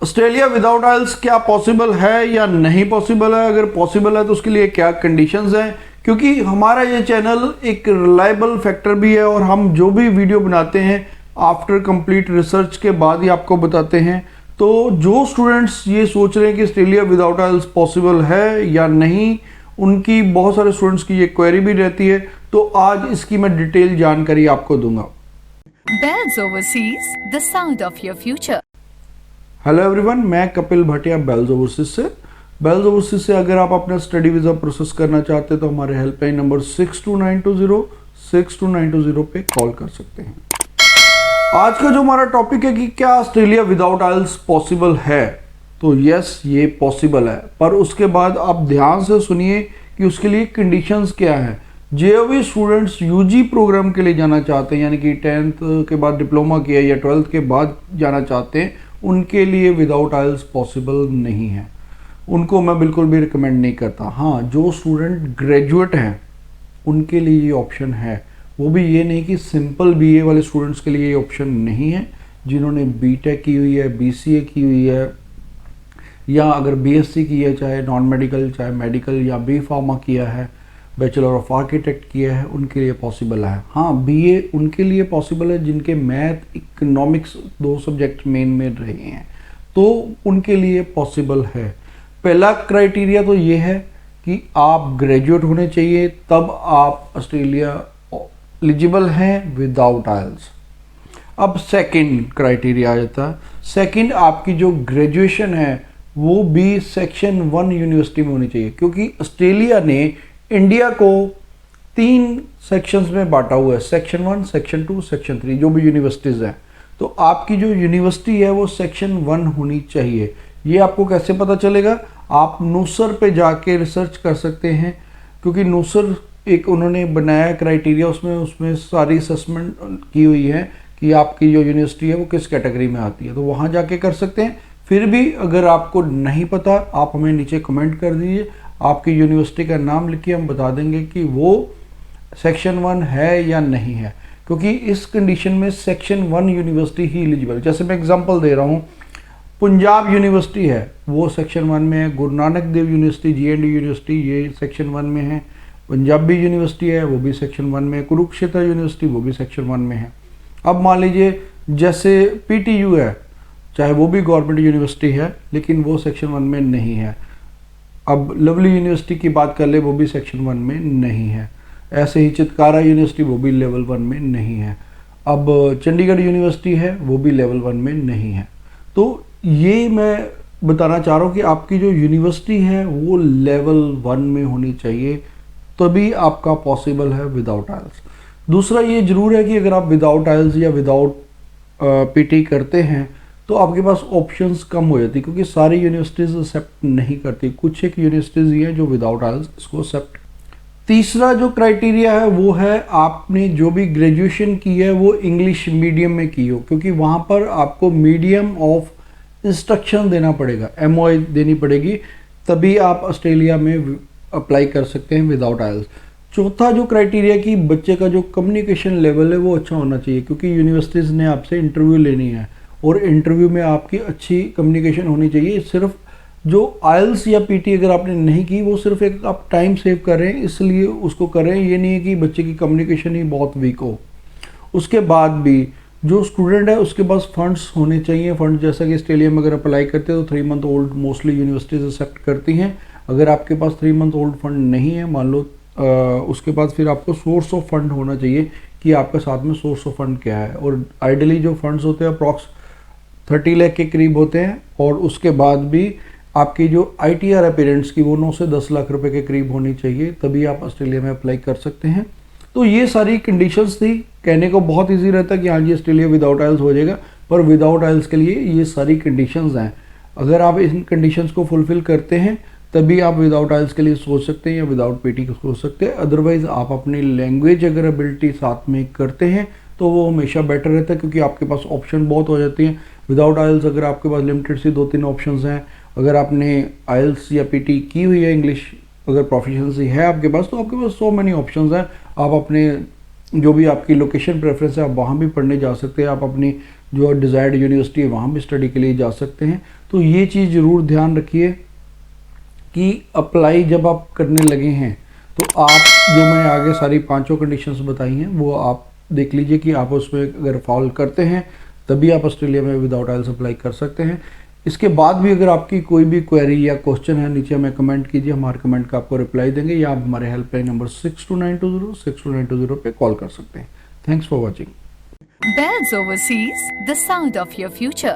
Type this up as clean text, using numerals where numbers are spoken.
Australia without आइल्स क्या possible है या नहीं पॉसिबल है? अगर पॉसिबल है तो उसके लिए क्या कंडीशंस हैं? क्योंकि हमारा ये चैनल एक रिलायबल फैक्टर भी है और हम जो भी वीडियो बनाते हैं आफ्टर कंप्लीट रिसर्च के बाद ही आपको बताते हैं। तो जो स्टूडेंट्स ये सोच रहे हैं कि ऑस्ट्रेलिया विदाउट आइल्स पॉसिबल है या नहीं, उनकी बहुत सारे स्टूडेंट्स की ये क्वेरी भी रहती है, तो आज इसकी मैं डिटेल जानकारी आपको दूंगा। Bells Overseas, the sound of your future. Hello everyone, मैं कपिल भाटिया बेल्स ओवरसीज से। बेल्स ओवरसीज से अगर आप अपना स्टडी वीज़ा प्रोसेस करना चाहते हैं तो हमारे हेल्पलाइन नंबर 6292062920 पे कॉल कर सकते हैं। आज का जो हमारा टॉपिक है कि क्या ऑस्ट्रेलिया विदाउट आइल्स पॉसिबल है, तो यस ये पॉसिबल है, पर उसके बाद आप ध्यान से सुनिए कि उसके लिए कंडीशंस क्या है। जो भी स्टूडेंट्स यूजी प्रोग्राम के लिए जाना चाहते हैं, यानी कि 10th के बाद डिप्लोमा किया या 12th के बाद जाना चाहते हैं, उनके लिए विदाउट आइल्स पॉसिबल नहीं है। उनको मैं बिल्कुल भी रिकमेंड नहीं करता। हाँ, जो स्टूडेंट ग्रेजुएट हैं उनके लिए ये ऑप्शन है, वो भी ये नहीं कि सिंपल बीए वाले स्टूडेंट्स के लिए ये ऑप्शन नहीं है। जिन्होंने बीटेक की हुई है, बीसीए की हुई है, या अगर बीएससी की है, चाहे नॉन मेडिकल चाहे मेडिकल, या बी फार्मा किया है, बैचलर ऑफ आर्किटेक्ट किया है, उनके लिए पॉसिबल है। हाँ, बीए उनके लिए पॉसिबल है जिनके मैथ इकोनॉमिक्स 2 सब्जेक्ट मेन में रहे हैं, तो उनके लिए पॉसिबल है। पहला क्राइटेरिया तो ये है कि आप ग्रेजुएट होने चाहिए, तब आप ऑस्ट्रेलिया एलिजिबल हैं विदाउट आइल्स। अब सेकंड क्राइटेरिया आ जाता है। सेकंड, आपकी जो ग्रेजुएशन है वो भी सेक्शन 1 यूनिवर्सिटी में होनी चाहिए, क्योंकि ऑस्ट्रेलिया ने इंडिया को 3 सेक्शंस में बांटा हुआ है, सेक्शन 1, सेक्शन 2, सेक्शन 3, जो भी यूनिवर्सिटीज़ हैं। तो आपकी जो यूनिवर्सिटी है वो सेक्शन 1 होनी चाहिए। ये आपको कैसे पता चलेगा? आप नूसर पे जाके रिसर्च कर सकते हैं, क्योंकि नूसर एक उन्होंने बनाया क्राइटेरिया, उसमें सारी असेसमेंट की हुई है कि आपकी जो यूनिवर्सिटी है वो किस कैटेगरी में आती है, तो वहाँ जाके कर सकते हैं। फिर भी अगर आपको नहीं पता, आप हमें नीचे कमेंट कर दीजिए, आपकी यूनिवर्सिटी का नाम लिखिए, हम बता देंगे कि वो सेक्शन 1 है या नहीं है। क्योंकि इस कंडीशन में सेक्शन 1 यूनिवर्सिटी ही एलिजिबल। जैसे मैं एग्जांपल दे रहा हूँ, पंजाब यूनिवर्सिटी है वो सेक्शन 1 में है, Guru Nanak Dev university GND university ये सेक्शन 1 में है, पंजाबी यूनिवर्सिटी है वो भी सेक्शन 1 में है, कुरुक्षेत्र यूनिवर्सिटी वो भी सेक्शन 1 में है। अब मान लीजिए जैसे PTU है, चाहे वो भी गवर्नमेंट यूनिवर्सिटी है, लेकिन वो सेक्शन 1 में नहीं है। अब लवली यूनिवर्सिटी की बात कर ले, वो भी सेक्शन 1 में नहीं है। ऐसे ही चितकारा यूनिवर्सिटी वो भी लेवल 1 में नहीं है। अब चंडीगढ़ यूनिवर्सिटी है वो भी लेवल 1 में नहीं है। तो ये मैं बताना चाह रहा हूँ कि आपकी जो यूनिवर्सिटी है वो लेवल 1 में होनी चाहिए, तभी आपका पॉसिबल है विदाउट आइल्स। दूसरा ये जरूर है कि अगर आप विदाउट आइल्स या विदाउट PT करते हैं तो आपके पास ऑप्शंस कम हो जाती, क्योंकि सारी यूनिवर्सिटीज़ एक्सेप्ट नहीं करती, कुछ एक यूनिवर्सिटीज़ ही हैं जो विदाउट आइल्स इसको एक्सेप्ट। तीसरा जो क्राइटेरिया है वो है आपने जो भी ग्रेजुएशन की है वो इंग्लिश मीडियम में की हो, क्योंकि वहाँ पर आपको मीडियम ऑफ इंस्ट्रक्शन देना पड़ेगा, MOI देनी पड़ेगी, तभी आप ऑस्ट्रेलिया में अप्लाई कर सकते हैं विदाउट आइल्स। चौथा जो क्राइटेरिया कि बच्चे का जो कम्युनिकेशन लेवल है वो अच्छा होना चाहिए, क्योंकि यूनिवर्सिटीज़ ने आपसे इंटरव्यू लेनी है और इंटरव्यू में आपकी अच्छी कम्युनिकेशन होनी चाहिए। सिर्फ जो आइल्स या PT अगर आपने नहीं की, वो सिर्फ एक आप टाइम सेव कर रहे हैं इसलिए उसको कर रहे हैं, ये नहीं है कि बच्चे की कम्युनिकेशन ही बहुत वीक हो। उसके बाद भी जो स्टूडेंट है उसके पास फंड्स होने चाहिए। फंड जैसा कि ऑस्ट्रेलिया में अगर अप्लाई करते हैं तो 3 month old mostly universities accept करती हैं। अगर आपके पास 3 मंथ ओल्ड फंड नहीं है, मान लो उसके बाद फिर आपको सोर्स ऑफ फंड होना चाहिए कि आपके साथ में सोर्स ऑफ फंड क्या है। और आइडियली जो फंड्स होते हैं अप्रॉक्स 30 लाख के करीब होते हैं, और उसके बाद भी आपकी जो ITR है पेरेंट्स की वो 9 से 10 लाख रुपए के करीब होनी चाहिए, तभी आप ऑस्ट्रेलिया में अप्लाई कर सकते हैं। तो ये सारी कंडीशंस थी। कहने को बहुत इजी रहता है कि हाँ जी ऑस्ट्रेलिया विदाउट आइल्स हो जाएगा, पर विदाउट आइल्स के लिए ये सारी कंडीशंस हैं। अगर आप इन कंडीशंस को फुलफिल करते हैं तभी आप विदाउट आइल्स के लिए सोच सकते हैं या विदाउट PT को सोच सकते हैं। अदरवाइज आप अपनी लैंग्वेज अगर एबिलिटी साथ में करते हैं तो वो हमेशा बेटर रहता है, क्योंकि आपके पास ऑप्शन बहुत हो जाती हैं। विदाउट आइल्स अगर आपके पास लिमिटेड सी 2-3 ऑप्शंस हैं। अगर आपने आइल्स या PT की हुई है, इंग्लिश अगर प्रोफिशिएंसी है आपके पास, तो आपके पास सो मैनी ऑप्शंस हैं। आप अपने जो भी आपकी लोकेशन प्रेफरेंस है आप वहाँ भी पढ़ने जा सकते हैं। आप अपनी जो डिज़ायर्ड यूनिवर्सिटी है वहाँ भी स्टडी के लिए जा सकते हैं। तो ये चीज़ ज़रूर ध्यान रखिए कि अप्लाई जब आप करने लगे हैं तो आप जो मैंने आगे सारी 5 कंडीशंस बताई हैं वो आप देख लीजिए कि आप उसमें अगर फॉलो करते हैं तभी आप ऑस्ट्रेलिया में विदाउट आइल्स अप्लाई कर सकते हैं। इसके बाद भी अगर आपकी कोई भी क्वेरी या क्वेश्चन है नीचे हमें कमेंट कीजिए, हमारे कमेंट का आपको रिप्लाई देंगे, या आप हमारे हेल्पलाइन नंबर 6292062920 पे कॉल कर सकते हैं। Thanks for watching. Bells Overseas, the sound of your future.